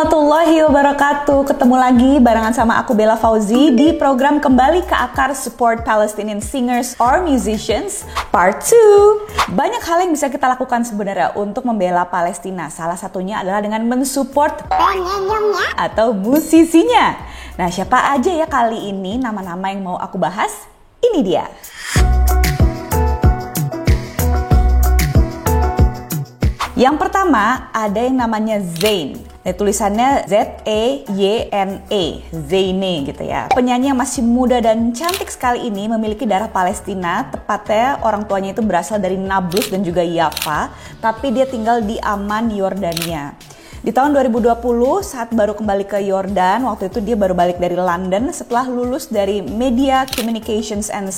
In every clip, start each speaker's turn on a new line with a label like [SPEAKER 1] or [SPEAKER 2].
[SPEAKER 1] warahmatullahi wabarakatuh. Ketemu lagi barengan sama aku Bella Fauzi di program Kembali ke Akar Support Palestinian Singers or Musicians Part 2. Banyak hal yang bisa kita lakukan sebenarnya untuk membela Palestina. Salah satunya adalah dengan mensupport penyanyinya atau musisinya. Nah, siapa aja ya kali ini nama-nama yang mau aku bahas? Ini dia. Yang pertama ada yang namanya Zayn. Tulisannya Z-E-Y-N-E, Zeyne gitu ya. Penyanyi yang masih muda dan cantik sekali ini memiliki darah Palestina. Tepatnya orang tuanya itu berasal dari Nablus dan juga Yafa, tapi dia tinggal di Amman, Yordania. Di tahun 2020 saat baru kembali ke Yordan, waktu itu dia baru balik dari London setelah lulus dari Media Communications and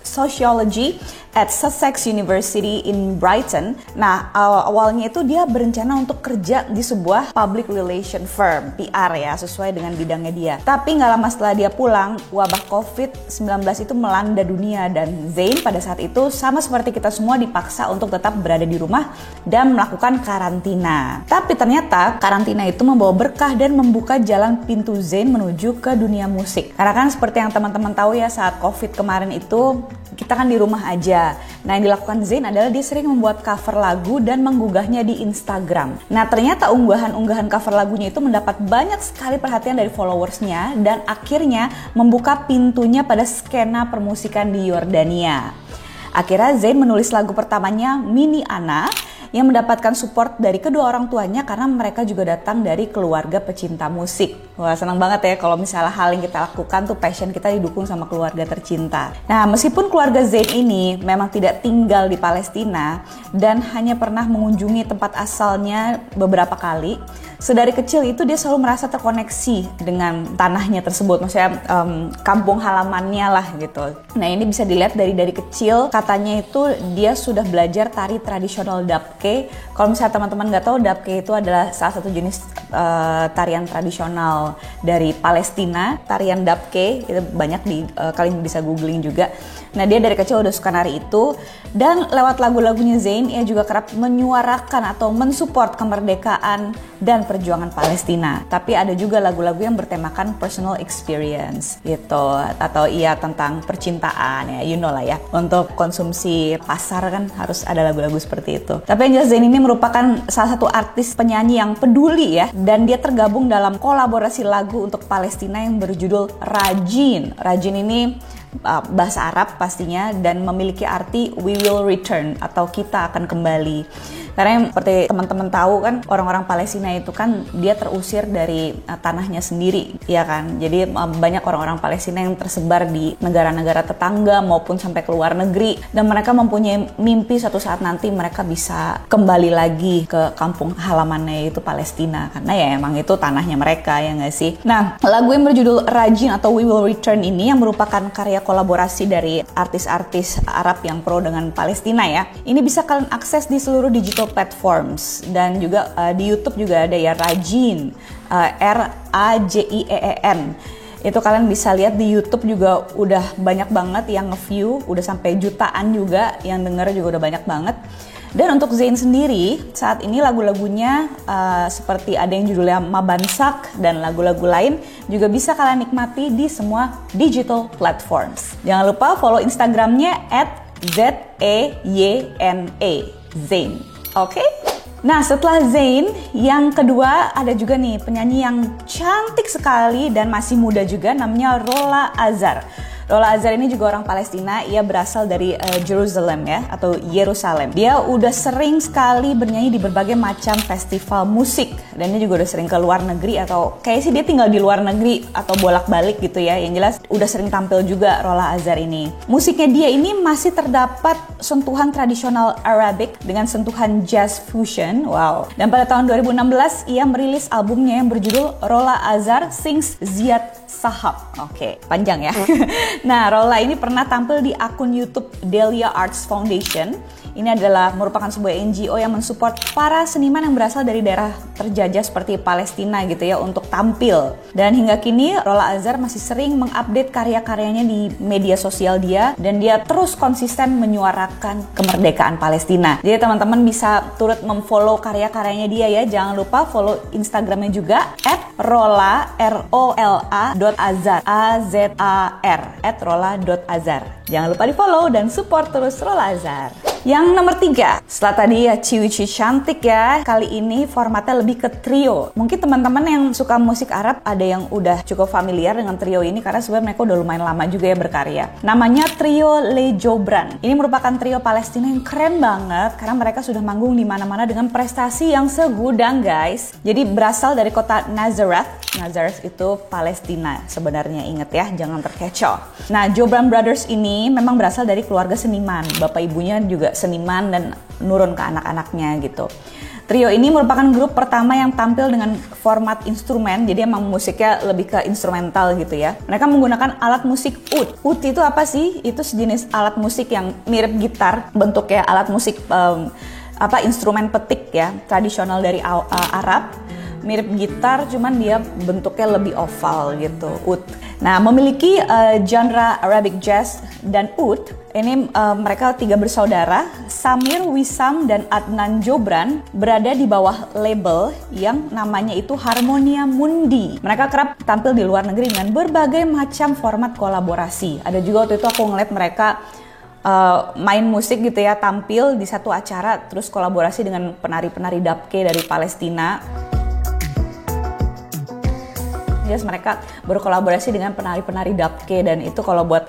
[SPEAKER 1] Sociology at Sussex University in Brighton. Nah, awalnya itu dia berencana untuk kerja di sebuah public relation firm, PR ya, sesuai dengan bidangnya dia. Tapi nggak lama setelah dia pulang, wabah COVID-19 itu melanda dunia dan Zayn pada saat itu sama seperti kita semua dipaksa untuk tetap berada di rumah dan melakukan karantina. Tapi ternyata karantina itu membawa berkah dan membuka jalan pintu Zayn menuju ke dunia musik. Karena kan seperti yang teman-teman tahu ya, saat COVID kemarin itu kita kan di rumah aja. Nah, yang dilakukan Zayn adalah dia sering membuat cover lagu dan menggugahnya di Instagram. Nah, ternyata unggahan-unggahan cover lagunya itu mendapat banyak sekali perhatian dari followersnya dan akhirnya membuka pintunya pada skena permusikan di Yordania. Akhirnya Zayn menulis lagu pertamanya, Mini Ana, yang mendapatkan support dari kedua orang tuanya karena mereka juga datang dari keluarga pecinta musik. Wah, senang banget ya kalau misalnya hal yang kita lakukan tuh passion kita didukung sama keluarga tercinta. Nah, meskipun keluarga Zayn ini memang tidak tinggal di Palestina dan hanya pernah mengunjungi tempat asalnya beberapa kali, sedari kecil itu dia selalu merasa terkoneksi dengan tanahnya tersebut, maksudnya kampung halamannya lah gitu. Nah, ini bisa dilihat dari kecil, katanya itu dia sudah belajar tari tradisional Dabke. Kalau misalnya teman-teman nggak tahu, Dabke itu adalah salah satu jenis tarian tradisional dari Palestina. Tarian Dabke itu banyak kalian bisa googling juga. Nah, dia dari kecil udah suka nari itu, dan lewat lagu-lagunya Zayn ia juga kerap menyuarakan atau mensupport kemerdekaan dan perjuangan Palestina. Tapi ada juga lagu-lagu yang bertemakan personal experience gitu, atau tentang percintaan ya, you know lah ya. Untuk konsumsi pasar kan harus ada lagu-lagu seperti itu. Tapi yang jelas Zayn ini merupakan salah satu artis penyanyi yang peduli ya, dan dia tergabung dalam kolaborasi lagu untuk Palestina yang berjudul Rajin. Rajin ini bahasa Arab pastinya dan memiliki arti we will return atau kita akan kembali. Karena yang seperti teman-teman tahu kan, orang-orang Palestina itu kan dia terusir dari tanahnya sendiri, ya kan. Jadi banyak orang-orang Palestina yang tersebar di negara-negara tetangga maupun sampai ke luar negeri, dan mereka mempunyai mimpi suatu saat nanti mereka bisa kembali lagi ke kampung halamannya itu Palestina, karena ya emang itu tanahnya mereka, ya nggak sih. Nah, lagu yang berjudul Rajin atau We Will Return ini yang merupakan karya kolaborasi dari artis-artis Arab yang pro dengan Palestina ya. Ini bisa kalian akses di seluruh digital platforms, dan juga di YouTube juga ada ya, Rajin, R-A-J-I-E-E-N. Itu kalian bisa lihat di YouTube juga udah banyak banget yang nge-view, udah sampai jutaan juga, yang denger juga udah banyak banget. Dan untuk Zayn sendiri, saat ini lagu-lagunya seperti ada yang judulnya Mabansak dan lagu-lagu lain juga bisa kalian nikmati di semua digital platforms. Jangan lupa follow Instagramnya @ZEYNE, Zayn. Oke? Nah, setelah Zayn, yang kedua ada juga nih penyanyi yang cantik sekali dan masih muda juga, namanya Rolla Azar. Rolla Azar ini juga orang Palestina, ia berasal dari Jerusalem ya, atau Yerusalem. Dia udah sering sekali bernyanyi di berbagai macam festival musik, dan dia juga udah sering ke luar negeri, atau kayak sih dia tinggal di luar negeri atau bolak-balik gitu ya. Yang jelas udah sering tampil juga Rolla Azar ini. Musiknya dia ini masih terdapat sentuhan tradisional Arabic dengan sentuhan jazz fusion. Wow. Dan pada tahun 2016 ia merilis albumnya yang berjudul Rolla Azar Sings Ziad Sahab. Oke, panjang ya. Nah, Rolla ini pernah tampil di akun YouTube Delia Arts Foundation Ini adalah merupakan sebuah NGO yang mensupport para seniman yang berasal dari daerah terjajah seperti Palestina gitu ya untuk tampil. Dan hingga kini Rolla Azhar masih sering mengupdate karya-karyanya di media sosial dia, dan dia terus konsisten menyuarakan kemerdekaan Palestina. Jadi teman-teman bisa turut memfollow karya-karyanya dia ya. Jangan lupa follow Instagramnya juga @rolla @rolla.azhar @rolla.azhar. Jangan lupa di follow dan support terus Rolla Azhar. Yang nomor 3, setelah tadi ya ciwi-ciwi cantik ya, kali ini formatnya lebih ke trio. Mungkin teman-teman yang suka musik Arab ada yang udah cukup familiar dengan trio ini karena sebenarnya mereka udah lumayan lama juga ya berkarya. Namanya Trio Le Joubran. Ini merupakan trio Palestina yang keren banget karena mereka sudah manggung di mana-mana dengan prestasi yang segudang guys. Jadi berasal dari kota Nazareth. Nazareth itu Palestina sebenarnya, inget ya, jangan terkecoh. Nah, Joubran Brothers ini memang berasal dari keluarga seniman. Bapak ibunya juga seniman dan nurun ke anak-anaknya gitu. Trio ini merupakan grup pertama yang tampil dengan format instrumen, jadi emang musiknya lebih ke instrumental gitu ya. Mereka menggunakan alat musik oud. Oud itu apa sih? Itu sejenis alat musik yang mirip gitar, bentuknya alat musik instrumen petik ya, tradisional dari Arab. Mirip gitar, cuman dia bentuknya lebih oval gitu, oud. Nah, memiliki genre Arabic jazz dan oud. Ini mereka 3 bersaudara, Samir, Wissam, dan Adnan Joubran, berada di bawah label yang namanya itu Harmonia Mundi. Mereka kerap tampil di luar negeri dengan berbagai macam format kolaborasi. Ada juga waktu itu aku ngeliat mereka main musik gitu ya, tampil di satu acara, terus kolaborasi dengan penari-penari dabke dari Palestina. Yes, mereka berkolaborasi dengan penari-penari dabke, dan itu kalau buat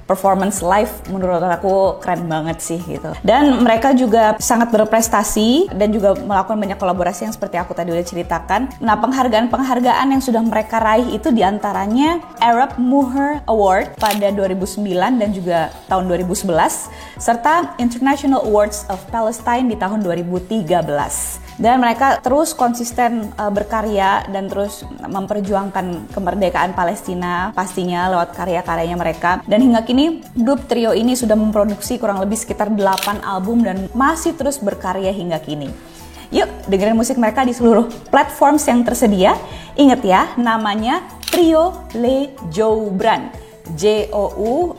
[SPEAKER 1] performance live menurut aku keren banget sih gitu. Dan mereka juga sangat berprestasi dan juga melakukan banyak kolaborasi yang seperti aku tadi udah ceritakan. Nah, penghargaan-penghargaan yang sudah mereka raih itu diantaranya Arab Muher Award pada 2009 dan juga tahun 2011, serta International Awards of Palestine di tahun 2013. Dan mereka terus konsisten berkarya dan terus memperjuangkan kemerdekaan Palestina pastinya lewat karya-karyanya mereka. Dan hingga kini grup trio ini sudah memproduksi kurang lebih sekitar 8 album dan masih terus berkarya hingga kini. Yuk dengerin musik mereka di seluruh platforms yang tersedia. Ingat ya, namanya Trio Le Joubran, Joubran,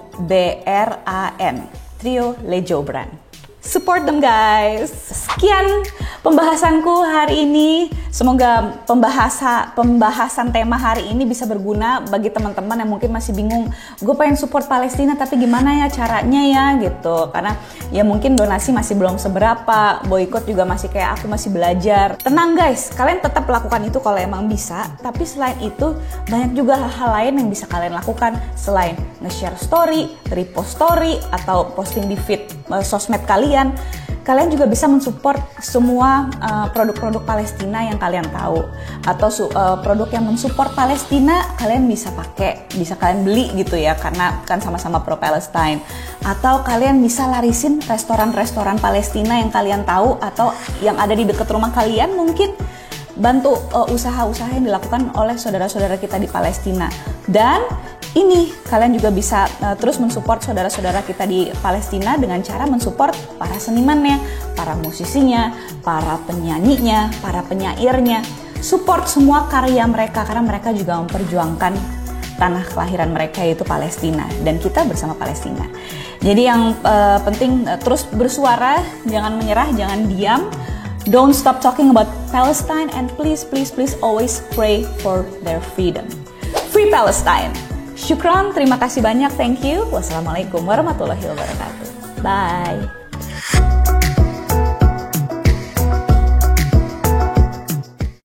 [SPEAKER 1] Trio Le Joubran. Support them guys. Sekian pembahasanku hari ini. Semoga pembahasan tema hari ini bisa berguna bagi teman-teman yang mungkin masih bingung. Gue pengen support Palestina tapi gimana ya caranya ya gitu. Karena ya mungkin donasi masih belum seberapa. Boykot juga masih kayak aku masih belajar. Tenang guys, kalian tetap lakukan itu kalau emang bisa. Tapi selain itu banyak juga hal-hal lain yang bisa kalian lakukan selain nge-share story, repost story, atau posting di feed sosmed kalian. Kalian juga bisa mensupport semua produk-produk Palestina yang kalian tahu, atau produk yang mensupport Palestina kalian bisa pakai, bisa kalian beli gitu ya, karena kan sama-sama pro Palestine. Atau kalian bisa larisin restoran-restoran Palestina yang kalian tahu atau yang ada di dekat rumah kalian, mungkin bantu usaha-usaha yang dilakukan oleh saudara-saudara kita di Palestina. Dan ini kalian juga bisa terus mensupport saudara-saudara kita di Palestina dengan cara mensupport para senimannya, para musisinya, para penyanyinya, para penyairnya. Support semua karya mereka karena mereka juga memperjuangkan tanah kelahiran mereka yaitu Palestina, dan kita bersama Palestina. Jadi yang penting terus bersuara, jangan menyerah, jangan diam. Don't stop talking about Palestine, and please always pray for their freedom. Free Palestine! Syukron, terima kasih banyak, thank you. Wassalamualaikum warahmatullahi wabarakatuh. Bye.